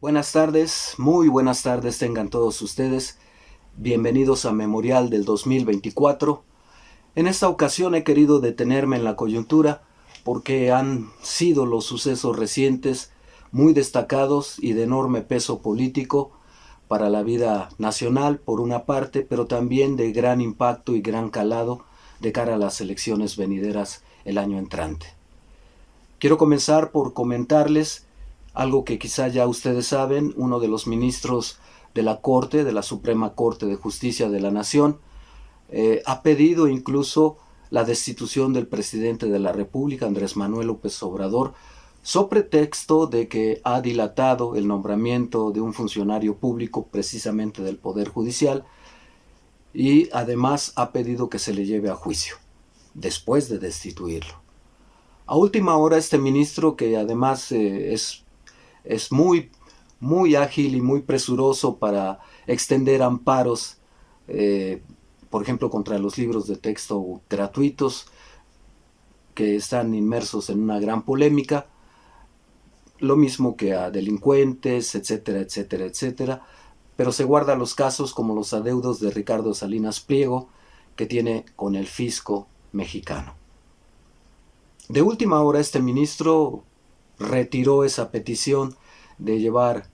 Buenas tardes, muy buenas tardes tengan todos ustedes. Bienvenidos a Memorial del 2024. En esta ocasión he querido detenerme en la coyuntura porque han sido los sucesos recientes muy destacados y de enorme peso político para la vida nacional por una parte, pero también de gran impacto y gran calado de cara a las elecciones venideras el año entrante. Quiero comenzar por comentarles algo que quizá ya ustedes saben. Uno de los ministros de la Corte, de la Suprema Corte de Justicia de la Nación, ha pedido incluso la destitución del presidente de la República, Andrés Manuel López Obrador, sobre pretexto de que ha dilatado el nombramiento de un funcionario público, precisamente del Poder Judicial, y además ha pedido que se le lleve a juicio, después de destituirlo. A última hora, este ministro, que además es muy ágil y muy presuroso para extender amparos, por ejemplo, contra los libros de texto gratuitos que están inmersos en una gran polémica, lo mismo que a delincuentes, etcétera, etcétera, etcétera, pero se guarda los casos como los adeudos de Ricardo Salinas Pliego que tiene con el fisco mexicano. De última hora, este ministro retiró esa petición de llevar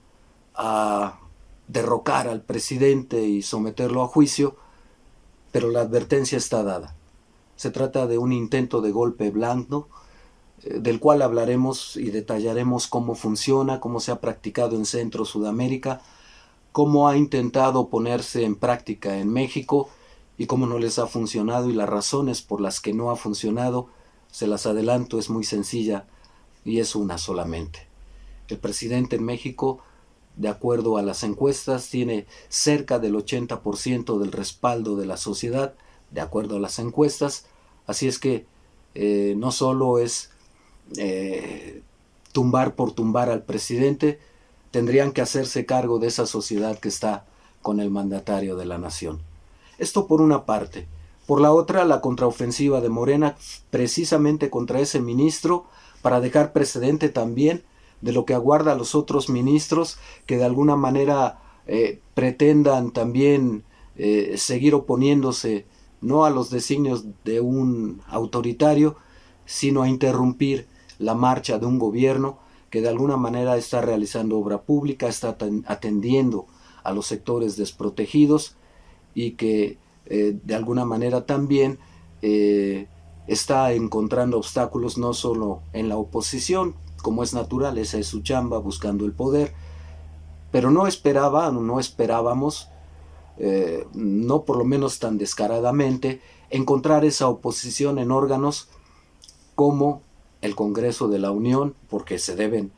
a derrocar al presidente y someterlo a juicio, pero la advertencia está dada. Se trata de un intento de golpe blando, del cual hablaremos y detallaremos cómo funciona, cómo se ha practicado en Centro Sudamérica, cómo ha intentado ponerse en práctica en México y cómo no les ha funcionado, y las razones por las que no ha funcionado, se las adelanto, es muy sencilla y es una solamente. El presidente en México, de acuerdo a las encuestas, tiene cerca del 80% del respaldo de la sociedad, de acuerdo a las encuestas. Así es que no solo es tumbar por tumbar al presidente, tendrían que hacerse cargo de esa sociedad que está con el mandatario de la nación. Esto por una parte. Por la otra, la contraofensiva de Morena, precisamente contra ese ministro, para dejar precedente también de lo que aguarda a los otros ministros que de alguna manera pretendan también seguir oponiéndose no a los designios de un autoritario, sino a interrumpir la marcha de un gobierno que de alguna manera está realizando obra pública, está atendiendo a los sectores desprotegidos y que de alguna manera también está encontrando obstáculos no solo en la oposición, como es natural, esa es su chamba, buscando el poder, pero no esperábamos, no por lo menos tan descaradamente, encontrar esa oposición en órganos como el Congreso de la Unión, porque se deben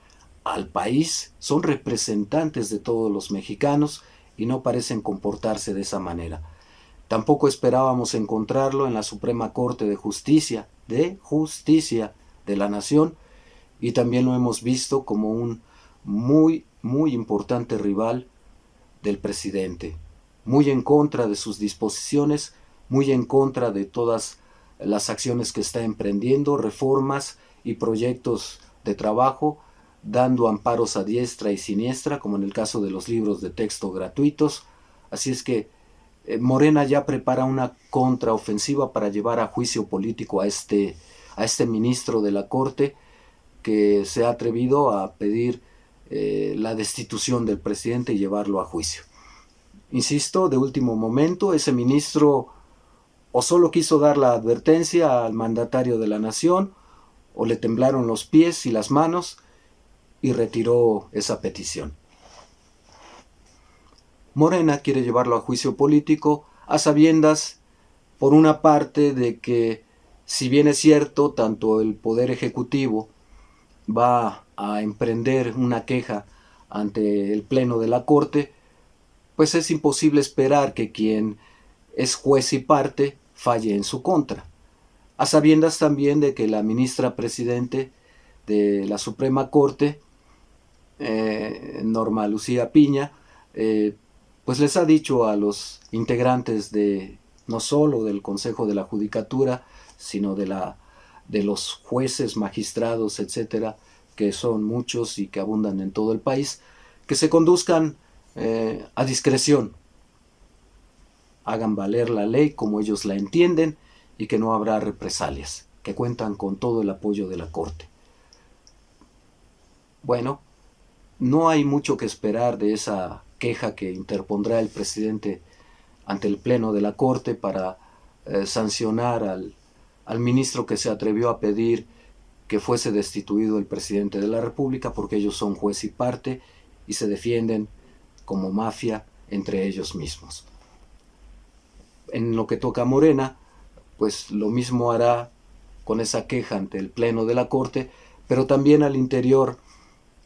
al país, son representantes de todos los mexicanos y no parecen comportarse de esa manera. Tampoco esperábamos encontrarlo en la Suprema Corte de Justicia de la Nación, y también lo hemos visto como un muy importante rival del presidente, muy en contra de sus disposiciones, muy en contra de todas las acciones que está emprendiendo, reformas y proyectos de trabajo, dando amparos a diestra y siniestra, como en el caso de los libros de texto gratuitos. Así es que Morena ya prepara una contraofensiva para llevar a juicio político a este ministro de la Corte, que se ha atrevido a pedir la destitución del presidente y llevarlo a juicio. Insisto, de último momento, ese ministro o solo quiso dar la advertencia al mandatario de la nación, o le temblaron los pies y las manos y retiró esa petición. Morena quiere llevarlo a juicio político a sabiendas, por una parte, de que, si bien es cierto, tanto el Poder Ejecutivo va a emprender una queja ante el Pleno de la Corte, pues es imposible esperar que quien es juez y parte falle en su contra. A sabiendas también de que la ministra presidente de la Suprema Corte, Norma Lucía Piña, pues les ha dicho a los integrantes de no solo del Consejo de la Judicatura, sino de los jueces, magistrados, etcétera, que son muchos y que abundan en todo el país, que se conduzcan a discreción, hagan valer la ley como ellos la entienden y que no habrá represalias, que cuentan con todo el apoyo de la Corte. Bueno, no hay mucho que esperar de esa queja que interpondrá el presidente ante el Pleno de la Corte para sancionar al ministro que se atrevió a pedir que fuese destituido el presidente de la República, porque ellos son juez y parte y se defienden como mafia entre ellos mismos. En lo que toca a Morena, pues lo mismo hará con esa queja ante el Pleno de la Corte, pero también al interior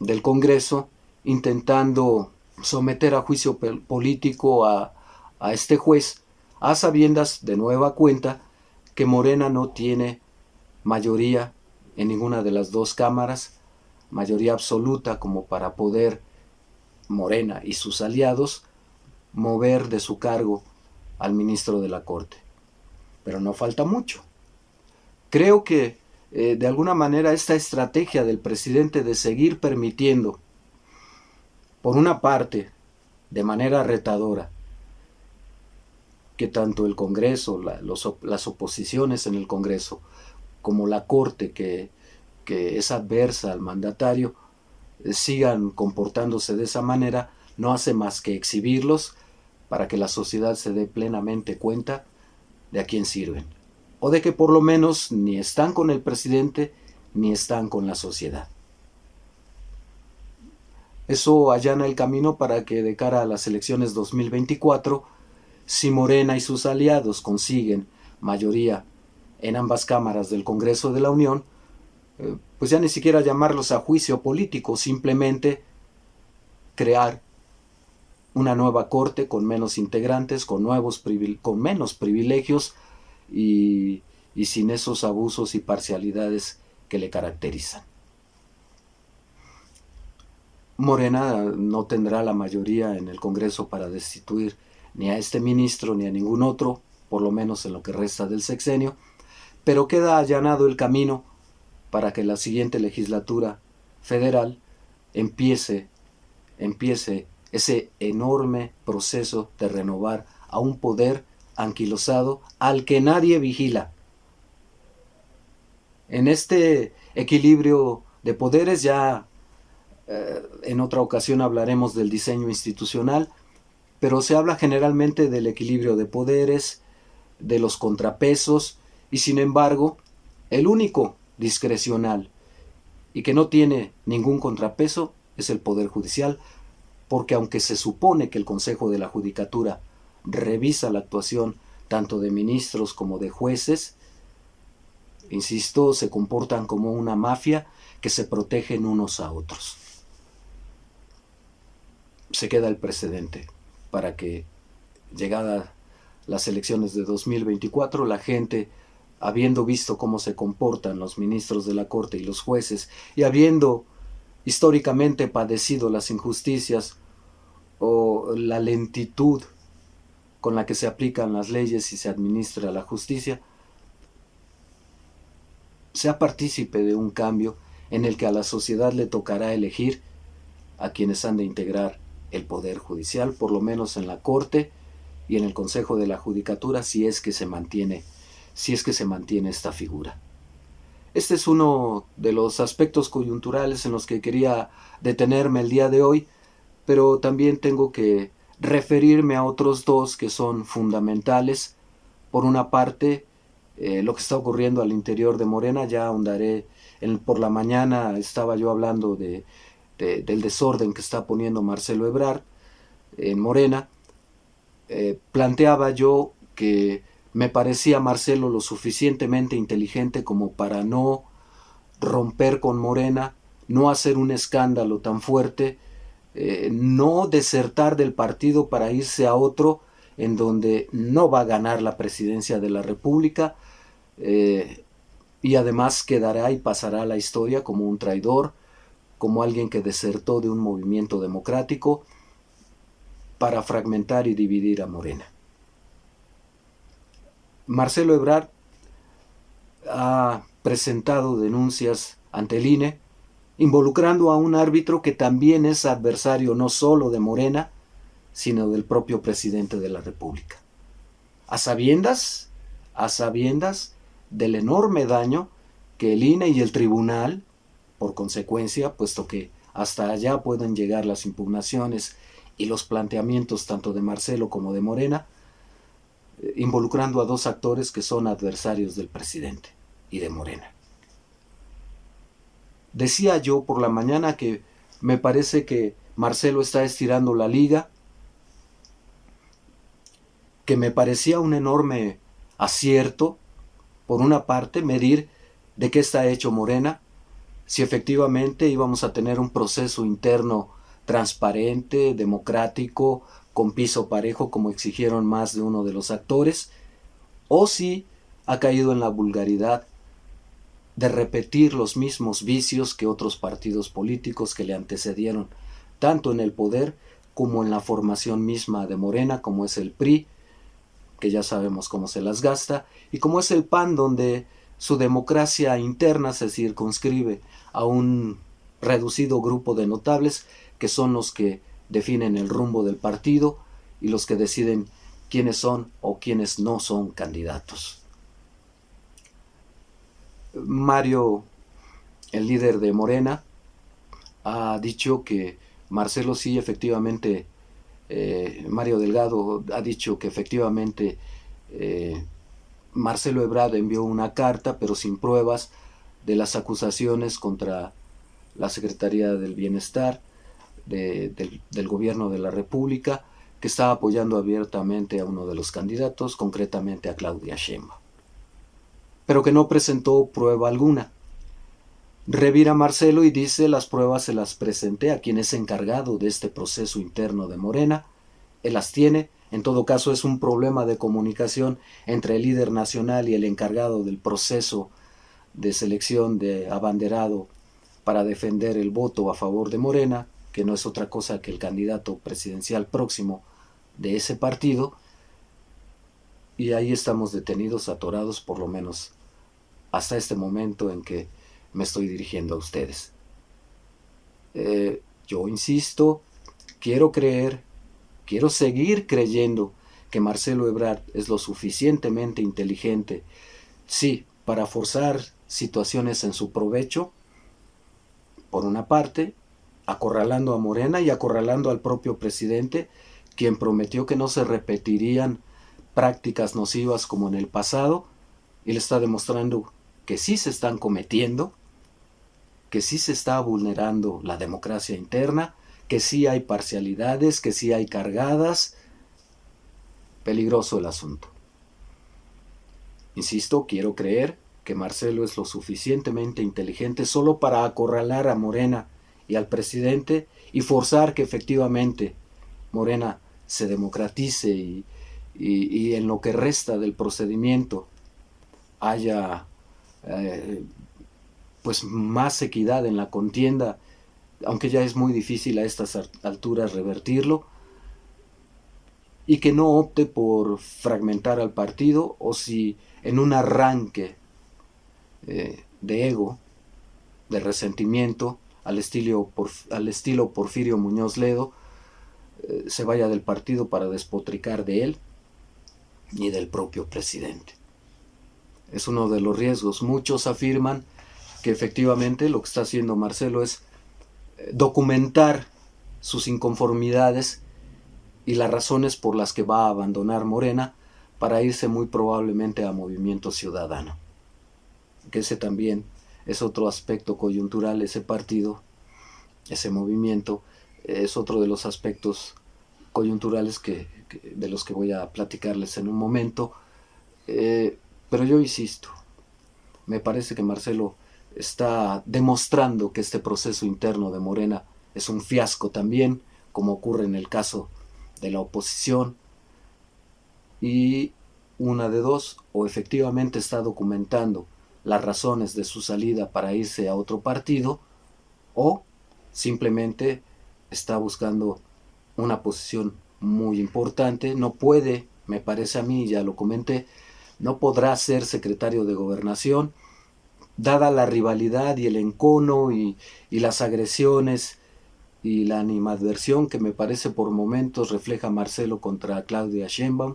del Congreso, intentando someter a juicio político a este juez, a sabiendas de nueva cuenta que Morena no tiene mayoría en ninguna de las dos cámaras, mayoría absoluta como para poder Morena y sus aliados mover de su cargo al ministro de la Corte. Pero no falta mucho. Creo que de alguna manera esta estrategia del presidente de seguir permitiendo, por una parte, de manera retadora, que tanto el Congreso, las oposiciones en el Congreso, como la Corte que es adversa al mandatario, sigan comportándose de esa manera, no hace más que exhibirlos para que la sociedad se dé plenamente cuenta de a quién sirven, o de que por lo menos ni están con el presidente ni están con la sociedad. Eso allana el camino para que de cara a las elecciones 2024, si Morena y sus aliados consiguen mayoría en ambas cámaras del Congreso de la Unión, pues ya ni siquiera llamarlos a juicio político, simplemente crear una nueva corte con menos integrantes, con menos privilegios y sin esos abusos y parcialidades que le caracterizan. Morena no tendrá la mayoría en el Congreso para destituir ni a este ministro ni a ningún otro, por lo menos en lo que resta del sexenio, pero queda allanado el camino para que la siguiente legislatura federal empiece ese enorme proceso de renovar a un poder anquilosado al que nadie vigila. En este equilibrio de poderes ya en otra ocasión hablaremos del diseño institucional, pero se habla generalmente del equilibrio de poderes, de los contrapesos, y sin embargo, el único discrecional y que no tiene ningún contrapeso es el Poder Judicial, porque aunque se supone que el Consejo de la Judicatura revisa la actuación tanto de ministros como de jueces, insisto, se comportan como una mafia que se protegen unos a otros. Se queda el precedente para que, llegadas las elecciones de 2024, la gente, habiendo visto cómo se comportan los ministros de la Corte y los jueces, y habiendo históricamente padecido las injusticias o la lentitud con la que se aplican las leyes y se administra la justicia, sea partícipe de un cambio en el que a la sociedad le tocará elegir a quienes han de integrar el Poder Judicial, por lo menos en la Corte y en el Consejo de la Judicatura, si es que se mantiene esta figura. Este es uno de los aspectos coyunturales en los que quería detenerme el día de hoy, pero también tengo que referirme a otros dos que son fundamentales. Por una parte, lo que está ocurriendo al interior de Morena, ya ahondaré. Por la mañana estaba yo hablando del desorden que está poniendo Marcelo Ebrard en Morena. Planteaba yo que me parecía Marcelo lo suficientemente inteligente como para no romper con Morena, no hacer un escándalo tan fuerte, no desertar del partido para irse a otro en donde no va a ganar la presidencia de la República, y además quedará y pasará a la historia como un traidor, como alguien que desertó de un movimiento democrático para fragmentar y dividir a Morena. Marcelo Ebrard ha presentado denuncias ante el INE involucrando a un árbitro que también es adversario no solo de Morena, sino del propio presidente de la República. A sabiendas del enorme daño que el INE y el tribunal, por consecuencia, puesto que hasta allá pueden llegar las impugnaciones y los planteamientos tanto de Marcelo como de Morena, involucrando a dos actores que son adversarios del presidente y de Morena. Decía yo por la mañana que me parece que Marcelo está estirando la liga, que me parecía un enorme acierto, por una parte, medir de qué está hecho Morena, si efectivamente íbamos a tener un proceso interno transparente, democrático, con piso parejo, como exigieron más de uno de los actores, o si ha caído en la vulgaridad de repetir los mismos vicios que otros partidos políticos que le antecedieron, tanto en el poder como en la formación misma de Morena, como es el PRI, que ya sabemos cómo se las gasta, y como es el PAN, donde su democracia interna se circunscribe a un reducido grupo de notables que son los que definen el rumbo del partido y los que deciden quiénes son o quiénes no son candidatos. Mario, el líder de Morena, ha dicho que Marcelo sí efectivamente, Mario Delgado ha dicho que efectivamente Marcelo Ebrard envió una carta, pero sin pruebas, de las acusaciones contra la Secretaría del Bienestar del Gobierno de la República, que está apoyando abiertamente a uno de los candidatos, concretamente a Claudia Sheinbaum, pero que no presentó prueba alguna. Revira Marcelo y dice: las pruebas se las presenté a quien es encargado de este proceso interno de Morena, él las tiene. En todo caso, es un problema de comunicación entre el líder nacional y el encargado del proceso de selección de abanderado para defender el voto a favor de Morena, que no es otra cosa que el candidato presidencial próximo de ese partido, y ahí estamos detenidos, atorados, por lo menos hasta este momento en que me estoy dirigiendo a ustedes. Yo insisto, quiero seguir creyendo que Marcelo Ebrard es lo suficientemente inteligente, sí, para forzar situaciones en su provecho, por una parte, acorralando a Morena y acorralando al propio presidente, quien prometió que no se repetirían prácticas nocivas como en el pasado, y le está demostrando que sí se están cometiendo, que sí se está vulnerando la democracia interna, que sí hay parcialidades, que sí hay cargadas. Peligroso el asunto. Insisto, quiero creer que Marcelo es lo suficientemente inteligente solo para acorralar a Morena y al presidente y forzar que efectivamente Morena se democratice y en lo que resta del procedimiento haya pues más equidad en la contienda, aunque ya es muy difícil a estas alturas revertirlo, y que no opte por fragmentar al partido, o si en un arranque de ego, de resentimiento, al estilo Porfirio Muñoz Ledo, se vaya del partido para despotricar de él y del propio presidente. Es uno de los riesgos. Muchos afirman que efectivamente lo que está haciendo Marcelo es documentar sus inconformidades y las razones por las que va a abandonar Morena para irse muy probablemente a Movimiento Ciudadano, que ese también es otro aspecto coyuntural. Ese partido, ese movimiento, es otro de los aspectos coyunturales de los que voy a platicarles en un momento, pero yo insisto, me parece que Marcelo está demostrando que este proceso interno de Morena es un fiasco también, como ocurre en el caso de la oposición, y una de dos: o efectivamente está documentando las razones de su salida para irse a otro partido, o simplemente está buscando una posición muy importante. No puede, me parece a mí, ya lo comenté, no podrá ser secretario de Gobernación dada la rivalidad y el encono y las agresiones y la animadversión que me parece por momentos refleja Marcelo contra Claudia Sheinbaum,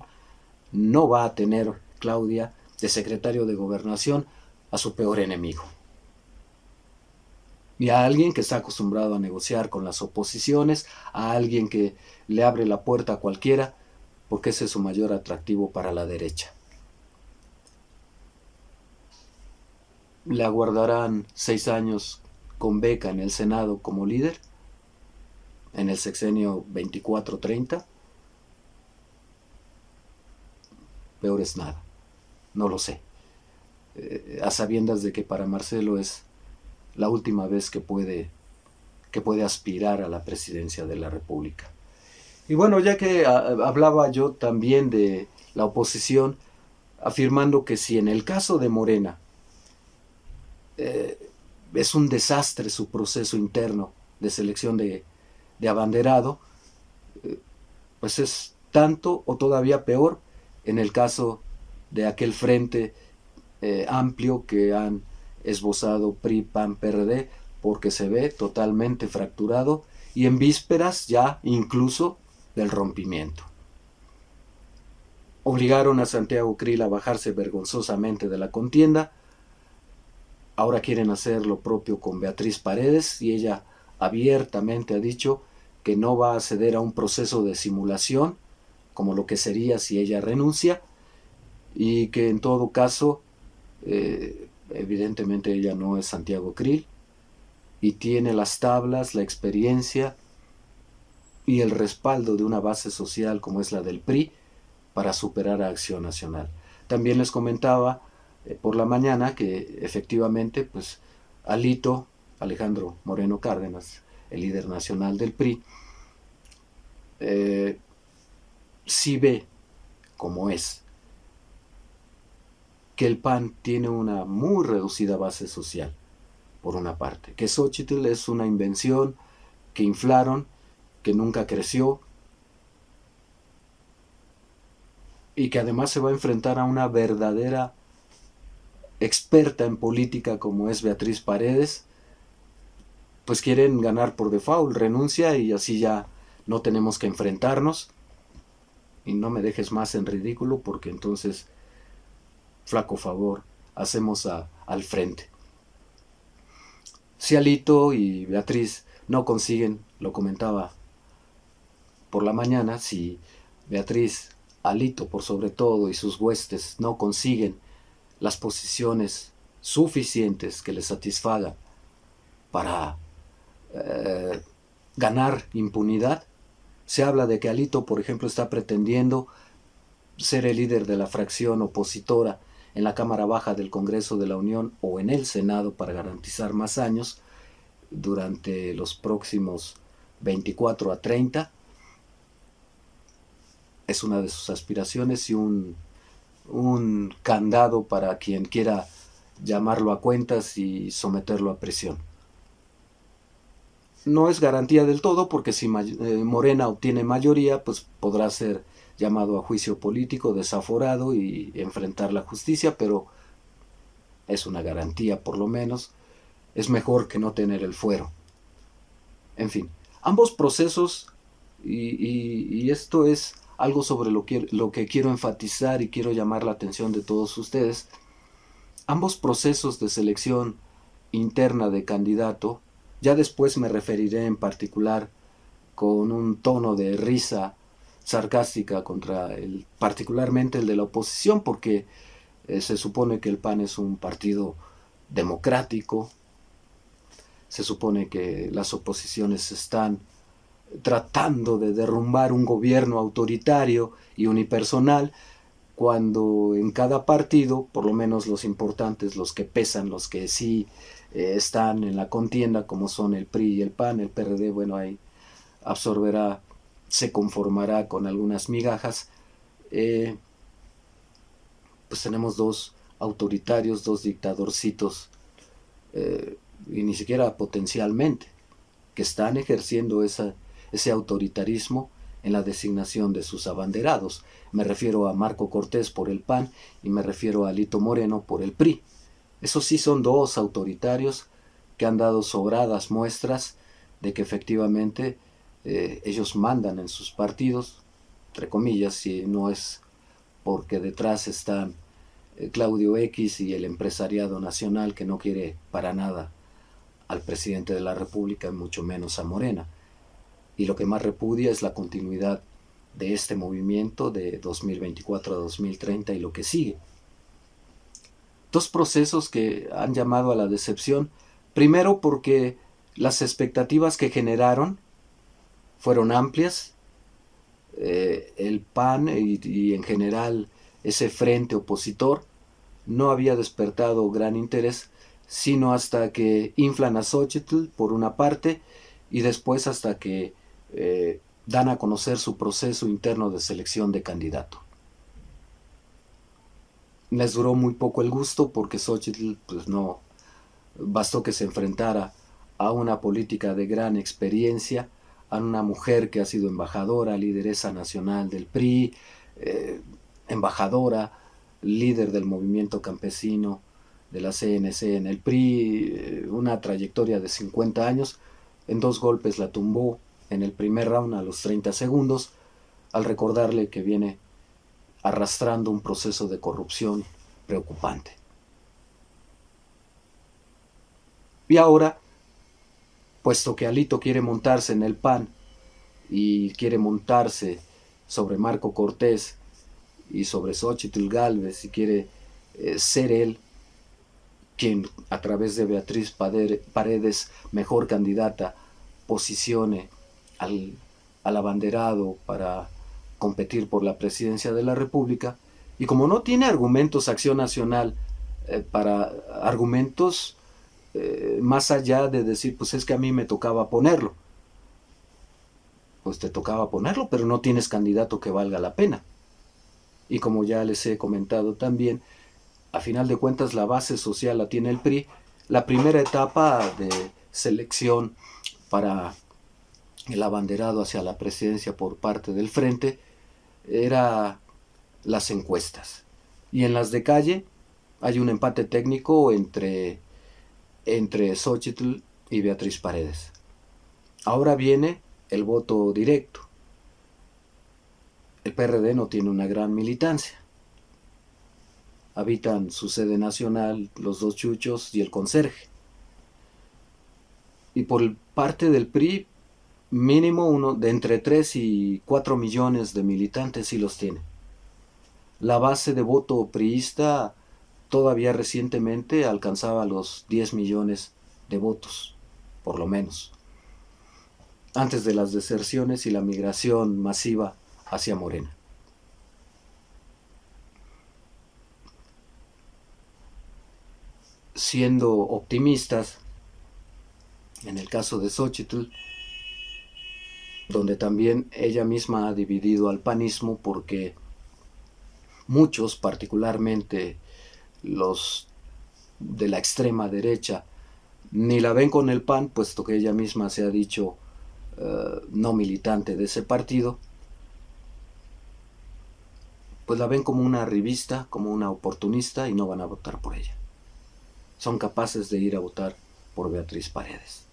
no va a tener Claudia de secretario de Gobernación a su peor enemigo. Y a alguien que está acostumbrado a negociar con las oposiciones, a alguien que le abre la puerta a cualquiera, porque ese es su mayor atractivo para la derecha. Le aguardarán 6 años con beca en el Senado como líder, en el sexenio 24-30. Peor es nada, no lo sé. A sabiendas de que para Marcelo es la última vez que puede aspirar a la presidencia de la República. Y bueno, ya que hablaba yo también de la oposición, afirmando que si en el caso de Morena es un desastre su proceso interno de selección de abanderado, pues es tanto o todavía peor en el caso de aquel frente amplio que han esbozado PRI, PAN, PRD, porque se ve totalmente fracturado y en vísperas ya incluso del rompimiento. Obligaron a Santiago Krill a bajarse vergonzosamente de la contienda. Ahora quieren hacer lo propio con Beatriz Paredes y ella abiertamente ha dicho que no va a ceder a un proceso de simulación como lo que sería si ella renuncia y que en todo caso evidentemente ella no es Santiago Krill y tiene las tablas, la experiencia y el respaldo de una base social como es la del PRI para superar a Acción Nacional. También les comentaba por la mañana que efectivamente pues Alejandro Moreno Cárdenas, el líder nacional del PRI, sí ve como es que el PAN tiene una muy reducida base social, por una parte, que Xóchitl es una invención que inflaron, que nunca creció y que además se va a enfrentar a una verdadera experta en política como es Beatriz Paredes. Pues quieren ganar por default, renuncia y así ya no tenemos que enfrentarnos y no me dejes más en ridículo porque entonces flaco favor hacemos al frente. Si Alito y Beatriz no consiguen, lo comentaba por la mañana, si Beatriz, Alito por sobre todo y sus huestes no consiguen las posiciones suficientes que les satisfagan para ganar impunidad, se habla de que Alito, por ejemplo, está pretendiendo ser el líder de la fracción opositora en la Cámara Baja del Congreso de la Unión o en el Senado para garantizar más años durante los próximos 24 a 30. Es una de sus aspiraciones y un candado para quien quiera llamarlo a cuentas y someterlo a prisión. No es garantía del todo porque si Morena obtiene mayoría, pues podrá ser llamado a juicio político, desaforado y enfrentar la justicia, pero es una garantía por lo menos. Es mejor que no tener el fuero. En fin, ambos procesos, y esto es algo sobre lo que quiero enfatizar y quiero llamar la atención de todos ustedes, ambos procesos de selección interna de candidato, ya después me referiré en particular con un tono de risa sarcástica contra particularmente el de la oposición, porque se supone que el PAN es un partido democrático, se supone que las oposiciones están tratando de derrumbar un gobierno autoritario y unipersonal, cuando en cada partido, por lo menos los importantes, los que pesan, los que sí están en la contienda, como son el PRI y el PAN, el PRD, bueno, ahí absorberá, se conformará con algunas migajas, pues tenemos dos autoritarios, dos dictadorcitos, y ni siquiera potencialmente, que están ejerciendo ese autoritarismo en la designación de sus abanderados. Me refiero a Marco Cortés por el PAN y me refiero a Alito Moreno por el PRI. Esos sí son dos autoritarios que han dado sobradas muestras de que efectivamente ellos mandan en sus partidos, entre comillas, si no es porque detrás están Claudio X y el empresariado nacional que no quiere para nada al presidente de la República, mucho menos a Morena. Y lo que más repudia es la continuidad de este movimiento de 2024 a 2030 y lo que sigue. Dos procesos que han llamado a la decepción. Primero porque las expectativas que generaron fueron amplias. El PAN y en general ese frente opositor no había despertado gran interés, sino hasta que inflan a Xochitl por una parte y después hasta que dan a conocer su proceso interno de selección de candidato. Les duró muy poco el gusto porque Xochitl pues no bastó que se enfrentara a una política de gran experiencia, a una mujer que ha sido embajadora, lideresa nacional del PRI, embajadora, líder del movimiento campesino de la CNC en el PRI, una trayectoria de 50 años. En 2 golpes la tumbó en el primer round a los 30 segundos, al recordarle que viene arrastrando un proceso de corrupción preocupante. Y ahora, puesto que Alito quiere montarse en el PAN y quiere montarse sobre Marco Cortés y sobre Xochitl Gálvez y quiere ser él quien a través de Beatriz Paredes, mejor candidata, posicione al abanderado para competir por la presidencia de la República, y como no tiene argumentos Acción Nacional para argumentos más allá de decir, pues es que a mí me tocaba ponerlo, pues te tocaba ponerlo, pero no tienes candidato que valga la pena. Y como ya les he comentado también, a final de cuentas la base social la tiene el PRI. La primera etapa de selección para el abanderado hacia la presidencia por parte del Frente era las encuestas. Y en las de calle hay un empate técnico entre Xochitl y Beatriz Paredes. Ahora viene el voto directo. El PRD no tiene una gran militancia. Habitan su sede nacional los 2 chuchos y el conserje. Y por parte del PRI, mínimo uno de entre 3 y 4 millones de militantes sí los tiene. La base de voto priista todavía recientemente alcanzaba los 10 millones de votos, por lo menos, antes de las deserciones y la migración masiva hacia Morena. Siendo optimistas, en el caso de Xochitl, donde también ella misma ha dividido al panismo porque muchos, particularmente los de la extrema derecha, ni la ven con el PAN, puesto que ella misma se ha dicho no militante de ese partido, pues la ven como una arribista, como una oportunista y no van a votar por ella. Son capaces de ir a votar por Beatriz Paredes.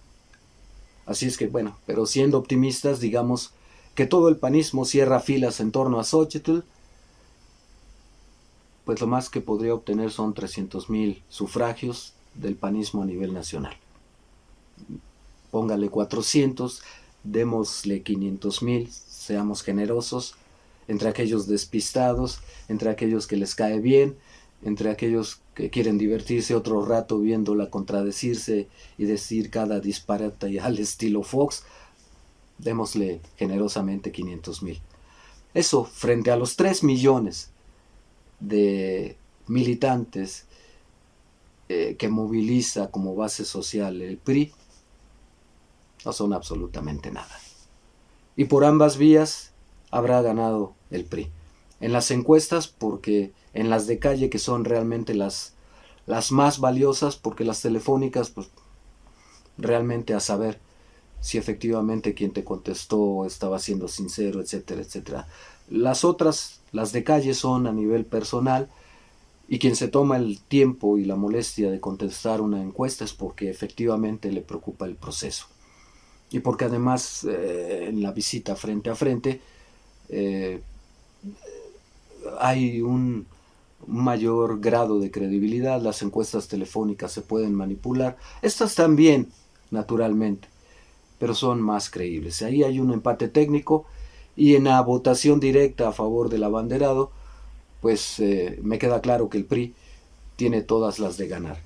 Así es que bueno, pero siendo optimistas, digamos que todo el panismo cierra filas en torno a Xochitl, pues lo más que podría obtener son 300,000 sufragios del panismo a nivel nacional. Póngale 400, démosle 500,000, seamos generosos, entre aquellos despistados, entre aquellos que les cae bien, entre aquellos que quieren divertirse otro rato viéndola contradecirse y decir cada disparate al estilo Fox, démosle generosamente 500,000. Eso frente a los 3 millones de militantes que moviliza como base social el PRI, no son absolutamente nada. Y por ambas vías habrá ganado el PRI. En las encuestas, porque en las de calle, que son realmente las más valiosas, porque las telefónicas, pues realmente a saber si efectivamente quien te contestó estaba siendo sincero, etcétera, etcétera. Las otras, las de calle, son a nivel personal Y quien se toma el tiempo y la molestia de contestar una encuesta es porque efectivamente le preocupa el proceso. Y porque además en la visita frente a frente eh, hay un mayor grado de credibilidad, las encuestas telefónicas se pueden manipular, estas también, naturalmente, pero son más creíbles. Ahí hay un empate técnico y en la votación directa a favor del abanderado, pues me queda claro que el PRI tiene todas las de ganar.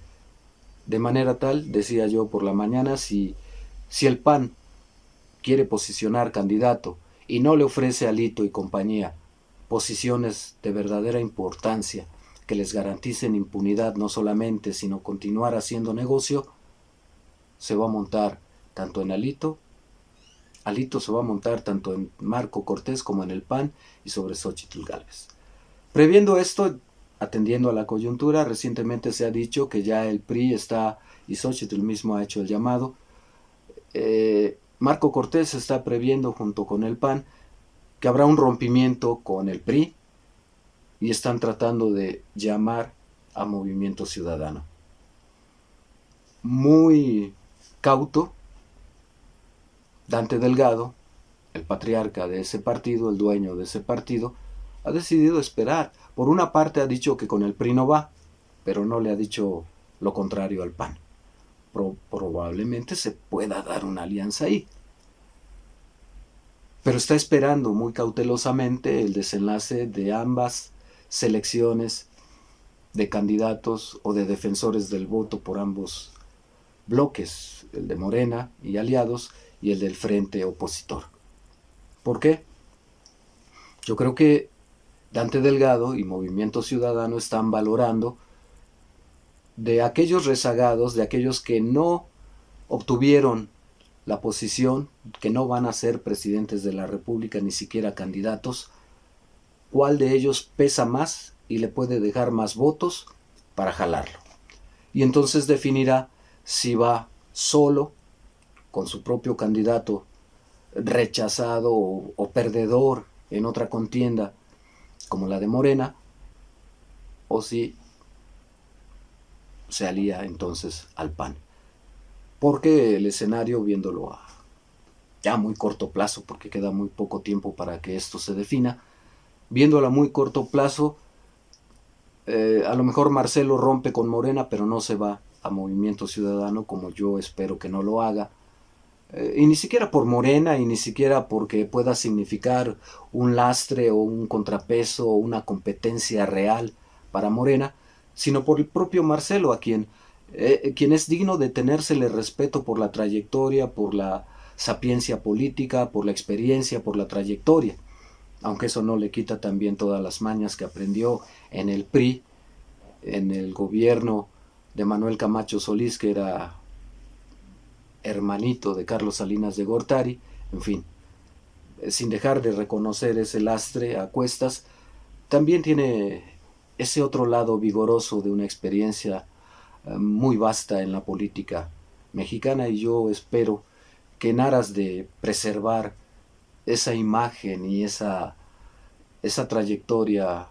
De manera tal, decía yo por la mañana, si el PAN quiere posicionar candidato y no le ofrece a Lito y compañía posiciones de verdadera importancia que les garanticen impunidad no solamente, sino continuar haciendo negocio, se va a montar tanto en Alito se va a montar tanto en Marco Cortés como en el PAN y sobre Xóchitl Gálvez. Previendo esto, atendiendo a la coyuntura, recientemente se ha dicho que ya el PRI está, y Xóchitl mismo ha hecho el llamado, Marco Cortés está previendo junto con el PAN que habrá un rompimiento con el PRI y están tratando de llamar a Movimiento Ciudadano. Muy cauto, Dante Delgado, el patriarca de ese partido, el dueño de ese partido, ha decidido esperar. Por una parte ha dicho que con el PRI no va, pero no le ha dicho lo contrario al PAN. Probablemente se pueda dar una alianza ahí. Pero está esperando muy cautelosamente el desenlace de ambas selecciones de candidatos o de defensores del voto por ambos bloques, el de Morena y aliados y el del frente opositor. ¿Por qué? Yo creo que Dante Delgado y Movimiento Ciudadano están valorando de aquellos rezagados, de aquellos que no obtuvieron la posición, que no van a ser presidentes de la República, ni siquiera candidatos, cuál de ellos pesa más y le puede dejar más votos para jalarlo. Y entonces definirá si va solo, con su propio candidato rechazado o perdedor en otra contienda como la de Morena, o si se alía entonces al PAN. Porque el escenario, viéndolo a ya muy corto plazo, porque queda muy poco tiempo para que esto se defina, viéndolo a muy corto plazo, a lo mejor Marcelo rompe con Morena, pero no se va a Movimiento Ciudadano, como yo espero que no lo haga. Y ni siquiera por Morena, y ni siquiera porque pueda significar un lastre o un contrapeso o una competencia real para Morena, sino por el propio Marcelo, a quien es digno de tenérsele respeto por la trayectoria, por la sapiencia política, por la experiencia, por la trayectoria, aunque eso no le quita también todas las mañas que aprendió en el PRI, en el gobierno de Manuel Camacho Solís, que era hermanito de Carlos Salinas de Gortari, en fin, sin dejar de reconocer ese lastre a cuestas, también tiene ese otro lado vigoroso de una experiencia muy vasta en la política mexicana, y yo espero que en aras de preservar esa imagen y esa trayectoria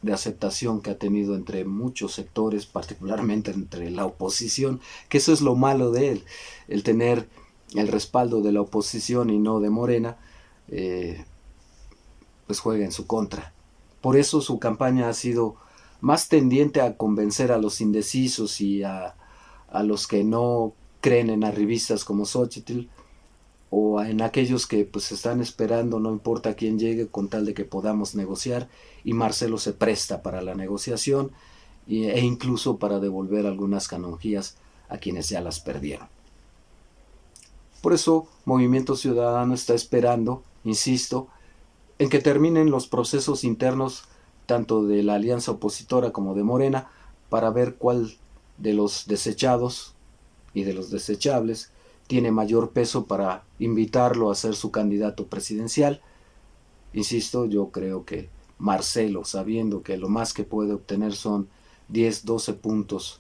de aceptación que ha tenido entre muchos sectores, particularmente entre la oposición, que eso es lo malo de él, el tener el respaldo de la oposición y no de Morena, pues juega en su contra. Por eso su campaña ha sido más tendiente a convencer a los indecisos y a los que no creen en arribistas como Xóchitl, o en aquellos que pues están esperando, no importa quién llegue, con tal de que podamos negociar, y Marcelo se presta para la negociación e incluso para devolver algunas canonjías a quienes ya las perdieron. Por eso Movimiento Ciudadano está esperando, insisto, en que terminen los procesos internos tanto de la alianza opositora como de Morena, para ver cuál de los desechados y de los desechables tiene mayor peso para invitarlo a ser su candidato presidencial. Insisto, yo creo que Marcelo, sabiendo que lo más que puede obtener son 10, 12 puntos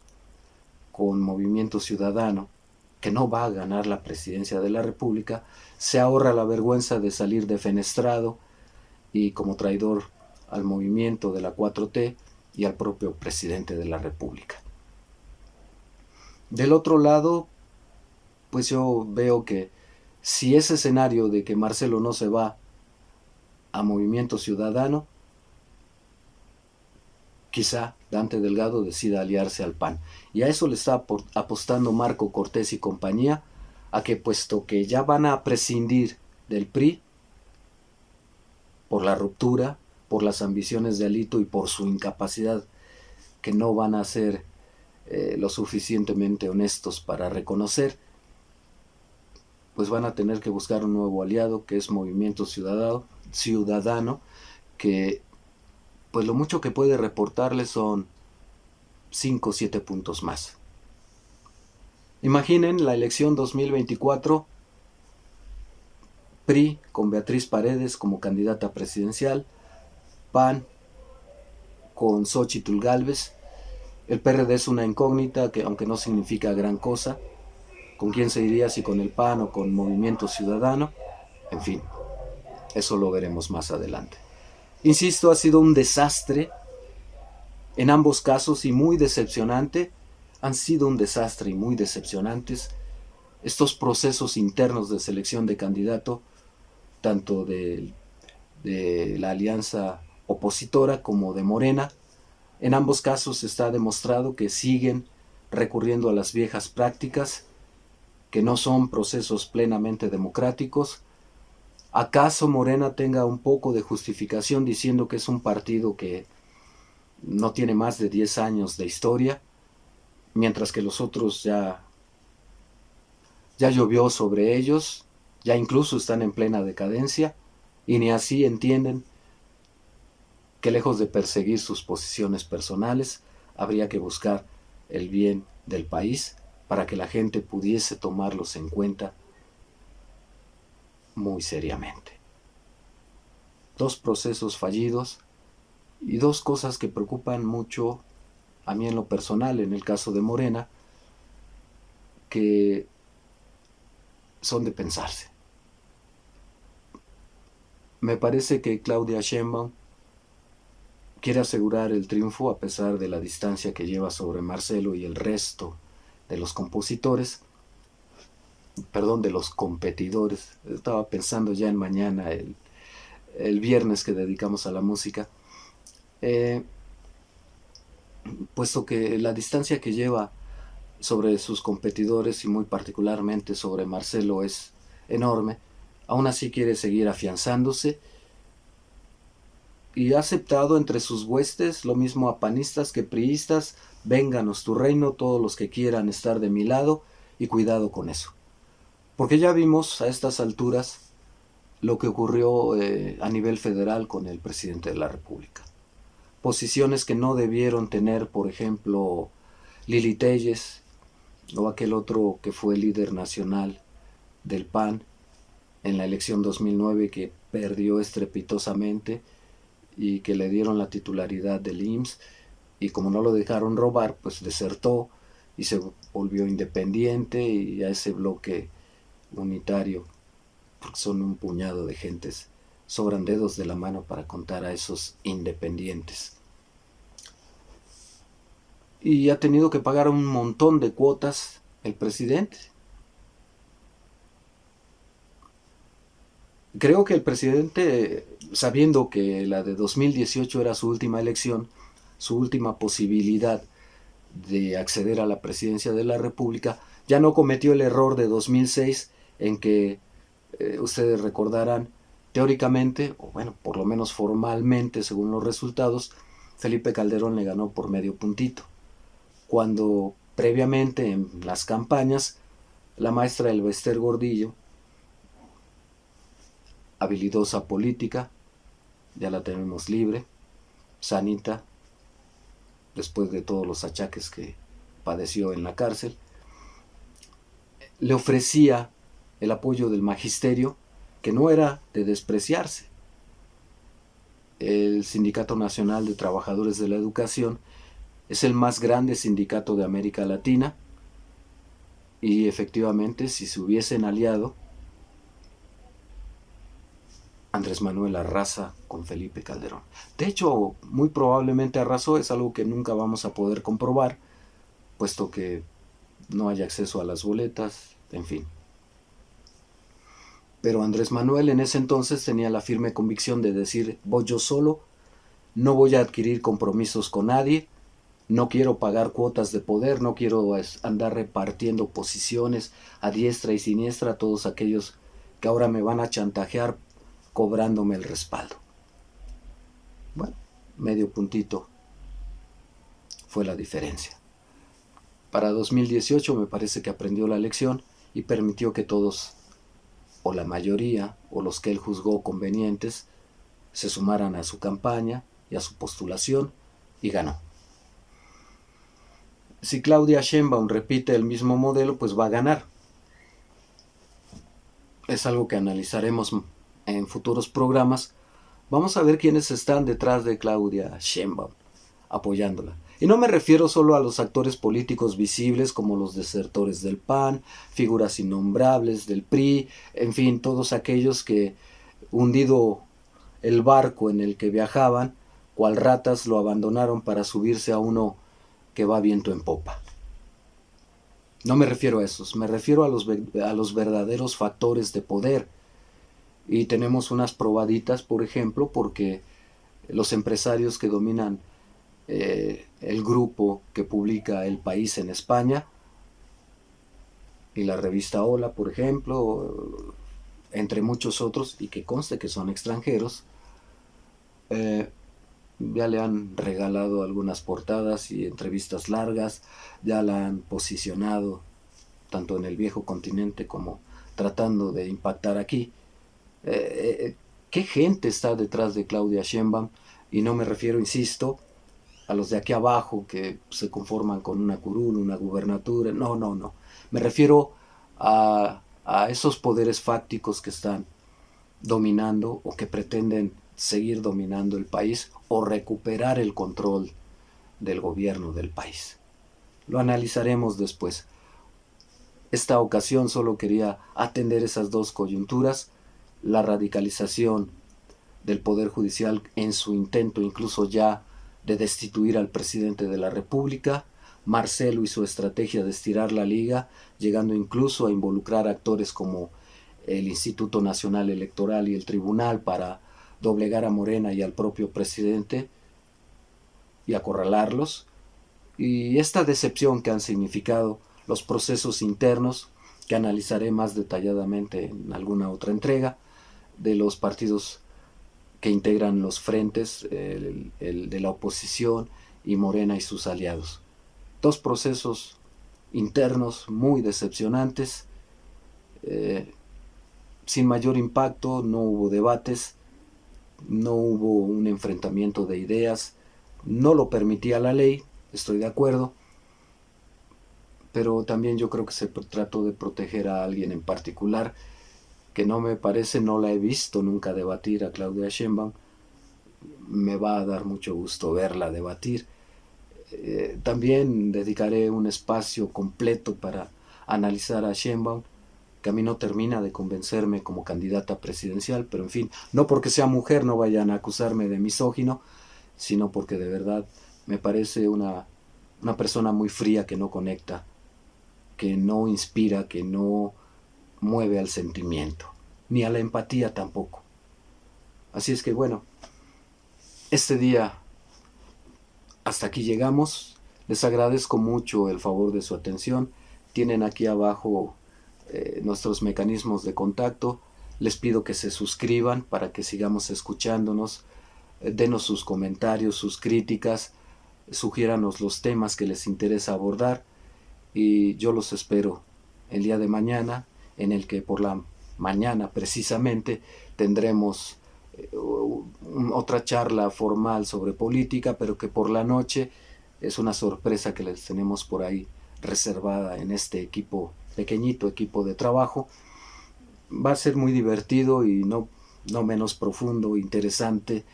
con Movimiento Ciudadano, que no va a ganar la presidencia de la República, se ahorra la vergüenza de salir defenestrado y como traidor al movimiento de la 4T y al propio presidente de la República. Del otro lado, pues yo veo que si ese escenario de que Marcelo no se va a Movimiento Ciudadano, quizá Dante Delgado decida aliarse al PAN. Y a eso le está apostando Marco Cortés y compañía, a que puesto que ya van a prescindir del PRI, por la ruptura, por las ambiciones de Alito y por su incapacidad, que no van a ser lo suficientemente honestos para reconocer, pues van a tener que buscar un nuevo aliado, que es Movimiento Ciudadano, que pues lo mucho que puede reportarles son 5 o 7 puntos más. Imaginen la elección 2024, PRI con Beatriz Paredes como candidata presidencial, PAN con Xóchitl Gálvez, el PRD es una incógnita que aunque no significa gran cosa, con quién se iría, si con el PAN o con Movimiento Ciudadano, en fin, eso lo veremos más adelante. Insisto, ha sido un desastre en ambos casos y muy decepcionante. Han sido un desastre y muy decepcionantes estos procesos internos de selección de candidato, tanto de la alianza opositora como de Morena. En ambos casos está demostrado que siguen recurriendo a las viejas prácticas, que no son procesos plenamente democráticos. ¿Acaso Morena tenga un poco de justificación diciendo que es un partido que no tiene más de 10 años de historia, mientras que los otros ya llovió sobre ellos, ya incluso están en plena decadencia, y ni así entienden que lejos de perseguir sus posiciones personales, habría que buscar el bien del país para que la gente pudiese tomarlos en cuenta muy seriamente? Dos procesos fallidos y dos cosas que preocupan mucho a mí en lo personal, en el caso de Morena, que son de pensarse. Me parece que Claudia Sheinbaum quiere asegurar el triunfo a pesar de la distancia que lleva sobre Marcelo y el resto de los compositores, de los competidores. Estaba pensando ya en mañana, el viernes que dedicamos a la música, puesto que la distancia que lleva sobre sus competidores y muy particularmente sobre Marcelo es enorme, aún así quiere seguir afianzándose y ha aceptado entre sus huestes lo mismo a panistas que priistas: vénganos tu reino todos los que quieran estar de mi lado, y cuidado con eso, porque ya vimos a estas alturas lo que ocurrió a nivel federal con el presidente de la República. Posiciones que no debieron tener, por ejemplo, Lili Téllez o aquel otro que fue líder nacional del PAN en la elección 2009, que perdió estrepitosamente y que le dieron la titularidad del IMSS, y como no lo dejaron robar, pues desertó y se volvió independiente, y a ese bloque unitario, porque son un puñado de gentes, sobran dedos de la mano para contar a esos independientes. Y ha tenido que pagar un montón de cuotas el presidente. Creo que el presidente, sabiendo que la de 2018 era su última elección, su última posibilidad de acceder a la presidencia de la República, ya no cometió el error de 2006 en que, ustedes recordarán, teóricamente, o bueno, por lo menos formalmente, según los resultados, Felipe Calderón le ganó por medio puntito, cuando previamente en las campañas la maestra Elbester Gordillo, habilidosa política, ya la tenemos libre, sanita, después de todos los achaques que padeció en la cárcel, le ofrecía el apoyo del magisterio, que no era de despreciarse. El Sindicato Nacional de Trabajadores de la Educación es el más grande sindicato de América Latina, y efectivamente, si se hubiesen aliado Andrés Manuel arrasa con Felipe Calderón. De hecho, muy probablemente arrasó, es algo que nunca vamos a poder comprobar, puesto que no hay acceso a las boletas, en fin. Pero Andrés Manuel en ese entonces tenía la firme convicción de decir: voy yo solo, no voy a adquirir compromisos con nadie, no quiero pagar cuotas de poder, no quiero andar repartiendo posiciones a diestra y siniestra a todos aquellos que ahora me van a chantajear cobrándome el respaldo. Bueno, medio puntito fue la diferencia. Para 2018 me parece que aprendió la lección y permitió que todos, o la mayoría, o los que él juzgó convenientes, se sumaran a su campaña y a su postulación, y ganó. Si Claudia Sheinbaum repite el mismo modelo, pues va a ganar. Es algo que analizaremos en futuros programas. Vamos a ver quiénes están detrás de Claudia Sheinbaum, apoyándola. Y no me refiero solo a los actores políticos visibles como los desertores del PAN, figuras innombrables del PRI, en fin, todos aquellos que, hundido el barco en el que viajaban, cual ratas lo abandonaron para subirse a uno que va viento en popa. No me refiero a esos, me refiero a los verdaderos factores de poder. Y tenemos unas probaditas, por ejemplo, porque los empresarios que dominan el grupo que publica El País en España y la revista Hola, por ejemplo, entre muchos otros, y que conste que son extranjeros, ya le han regalado algunas portadas y entrevistas largas, ya la han posicionado tanto en el viejo continente como tratando de impactar aquí. ¿Qué gente está detrás de Claudia Sheinbaum? Y no me refiero, insisto, a los de aquí abajo que se conforman con una curul, una gubernatura. No. Me refiero a esos poderes fácticos que están dominando o que pretenden seguir dominando el país o recuperar el control del gobierno del país. Lo analizaremos después. Esta ocasión solo quería atender esas dos coyunturas: la radicalización del Poder Judicial en su intento incluso ya de destituir al presidente de la República, Marcelo y su estrategia de estirar la liga, llegando incluso a involucrar actores como el Instituto Nacional Electoral y el Tribunal para doblegar a Morena y al propio presidente y acorralarlos, y esta decepción que han significado los procesos internos, que analizaré más detalladamente en alguna otra entrega, de los partidos que integran los frentes, el de la oposición y Morena y sus aliados. Dos procesos internos muy decepcionantes, sin mayor impacto, no hubo debates, no hubo un enfrentamiento de ideas, no lo permitía la ley, estoy de acuerdo, pero también yo creo que se trató de proteger a alguien en particular, que no me parece, no la he visto nunca debatir, a Claudia Sheinbaum. Me va a dar mucho gusto verla debatir. También dedicaré un espacio completo para analizar a Sheinbaum, que a mí no termina de convencerme como candidata presidencial, pero en fin, no porque sea mujer no vayan a acusarme de misógino, sino porque de verdad me parece una persona muy fría, que no conecta, que no inspira, que no mueve al sentimiento, ni a la empatía tampoco. Así es que bueno, este día hasta aquí llegamos. Les agradezco mucho el favor de su atención. Tienen aquí abajo nuestros mecanismos de contacto. Les pido que se suscriban para que sigamos escuchándonos. Denos sus comentarios, sus críticas, sugiéranos los temas que les interesa abordar, y yo los espero el día de mañana, en el que por la mañana precisamente tendremos otra charla formal sobre política, pero que por la noche es una sorpresa que les tenemos por ahí reservada en este pequeñito equipo de trabajo. Va a ser muy divertido y no menos profundo, interesante,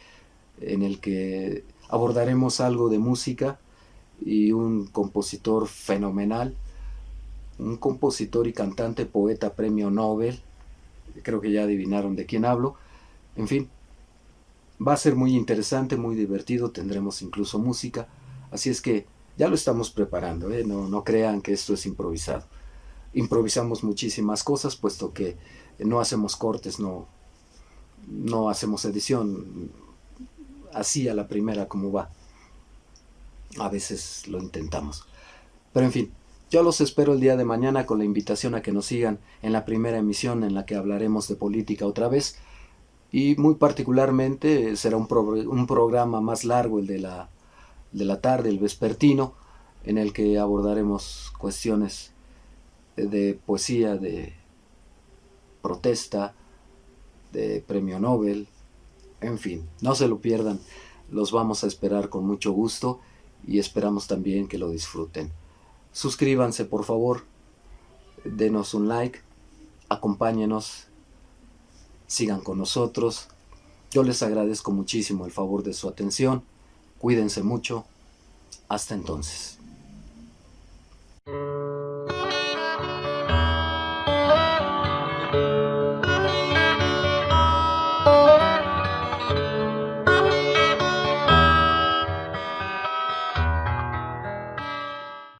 en el que abordaremos algo de música y un compositor fenomenal, un compositor y cantante, poeta, premio Nobel, creo que ya adivinaron de quién hablo, En fin, va a ser muy interesante, muy divertido, tendremos incluso música, así es que ya lo estamos preparando, ¿eh? No crean que esto es improvisado. Improvisamos muchísimas cosas, puesto que no hacemos cortes, no hacemos edición así a la primera como va. A veces lo intentamos. Pero en fin, yo los espero el día de mañana con la invitación a que nos sigan en la primera emisión en la que hablaremos de política otra vez. Y muy particularmente será un programa más largo, el de la tarde, el vespertino, en el que abordaremos cuestiones de poesía, de protesta, de premio Nobel, en fin, no se lo pierdan, los vamos a esperar con mucho gusto y esperamos también que lo disfruten. Suscríbanse por favor, denos un like, acompáñenos, sigan con nosotros. Yo les agradezco muchísimo el favor de su atención, cuídense mucho, hasta entonces.